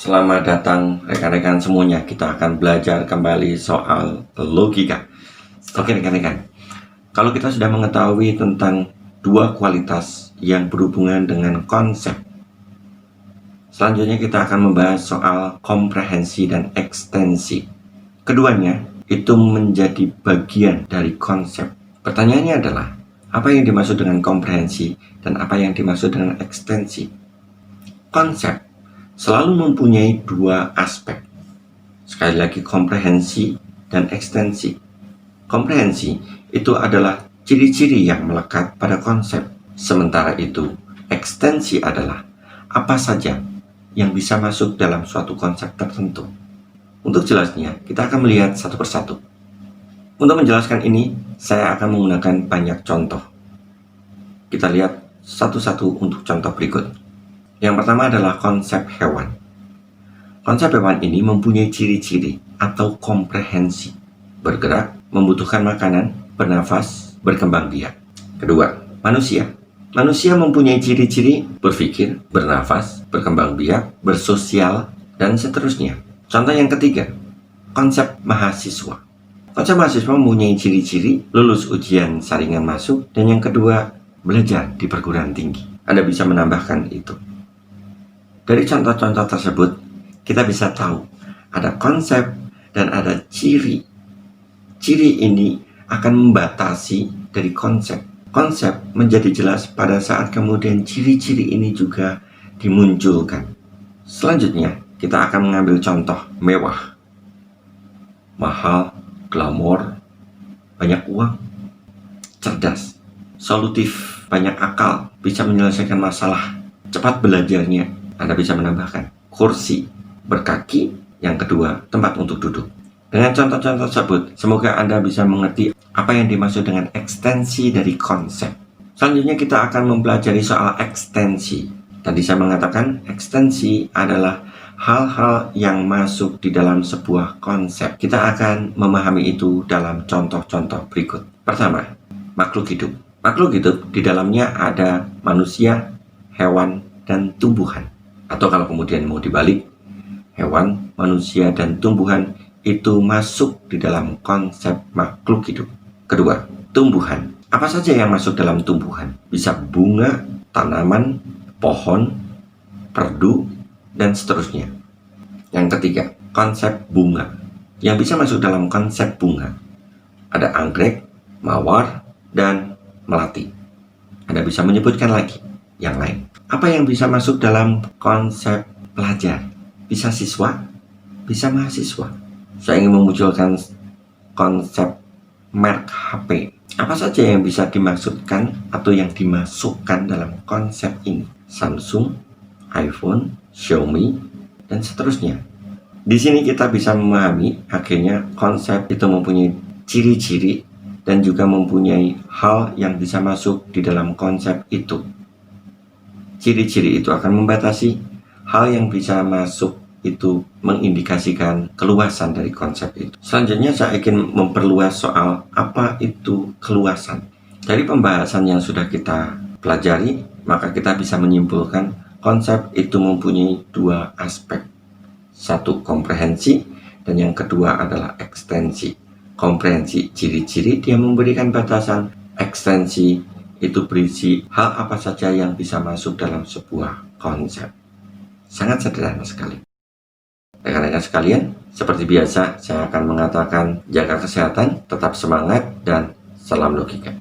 Selamat datang rekan-rekan semuanya. Kita akan belajar kembali soal logika. Oke rekan-rekan, kalau kita sudah mengetahui tentang dua kualitas yang berhubungan dengan konsep, selanjutnya kita akan membahas soal komprehensi dan ekstensi. Keduanya itu menjadi bagian dari konsep. Pertanyaannya adalah, apa yang dimaksud dengan komprehensi dan apa yang dimaksud dengan ekstensi? Konsep selalu mempunyai dua aspek. Sekali lagi, komprehensi dan ekstensi. Komprehensi itu adalah ciri-ciri yang melekat pada konsep. Sementara itu, ekstensi adalah apa saja yang bisa masuk dalam suatu konsep tertentu. Untuk jelasnya, kita akan melihat satu persatu. Untuk menjelaskan ini, saya akan menggunakan banyak contoh. Kita lihat satu-satu untuk contoh berikut. Yang pertama adalah konsep hewan. Konsep hewan ini mempunyai ciri-ciri atau komprehensi. Bergerak, membutuhkan makanan, bernafas, berkembang biak. Kedua, manusia. Manusia mempunyai ciri-ciri berpikir, bernafas, berkembang biak, bersosial, dan seterusnya. Contoh yang ketiga, konsep mahasiswa. Konsep mahasiswa mempunyai ciri-ciri lulus ujian saringan masuk, dan yang kedua, belajar di perguruan tinggi. Anda bisa menambahkan itu. Dari contoh-contoh tersebut, kita bisa tahu ada konsep dan ada ciri. Ciri ini akan membatasi dari konsep. Konsep menjadi jelas pada saat kemudian ciri-ciri ini juga dimunculkan. Selanjutnya, kita akan mengambil contoh mewah, mahal, glamor, banyak uang, cerdas, solutif, banyak akal, bisa menyelesaikan masalah, cepat belajarnya. Anda bisa menambahkan kursi, berkaki, yang kedua tempat untuk duduk. Dengan contoh-contoh tersebut, semoga Anda bisa mengerti apa yang dimaksud dengan ekstensi dari konsep. Selanjutnya kita akan mempelajari soal ekstensi. Tadi saya mengatakan ekstensi adalah hal-hal yang masuk di dalam sebuah konsep. Kita akan memahami itu dalam contoh-contoh berikut. Pertama, makhluk hidup. Makhluk hidup di dalamnya ada manusia, hewan, dan tumbuhan. Atau kalau kemudian mau dibalik, hewan, manusia, dan tumbuhan itu masuk di dalam konsep makhluk hidup. Kedua, tumbuhan. Apa saja yang masuk dalam tumbuhan? Bisa bunga, tanaman, pohon, perdu, dan seterusnya. Yang ketiga, konsep bunga. Yang bisa masuk dalam konsep bunga ada anggrek, mawar, dan melati. Anda bisa menyebutkan lagi yang lain. Apa yang bisa masuk dalam konsep pelajar? Bisa siswa, bisa mahasiswa. Saya ingin memunculkan konsep merek HP. Apa saja yang bisa dimaksudkan atau yang dimasukkan dalam konsep ini? Samsung, iPhone, Xiaomi, dan seterusnya. Di sini kita bisa memahami akhirnya konsep itu mempunyai ciri-ciri dan juga mempunyai hal yang bisa masuk di dalam konsep itu. Ciri-ciri itu akan membatasi hal yang bisa masuk itu mengindikasikan keluasan dari konsep itu. Selanjutnya saya ingin memperluas soal apa itu keluasan. Dari pembahasan yang sudah kita pelajari, maka kita bisa menyimpulkan konsep itu mempunyai dua aspek. Satu, komprehensi, dan yang kedua adalah ekstensi. Komprehensi, ciri-ciri dia memberikan batasan. Ekstensi itu berisi hal apa saja yang bisa masuk dalam sebuah konsep. Sangat sederhana sekali. Rekan-rekan sekalian, seperti biasa saya akan mengatakan jaga kesehatan, tetap semangat, dan salam logika.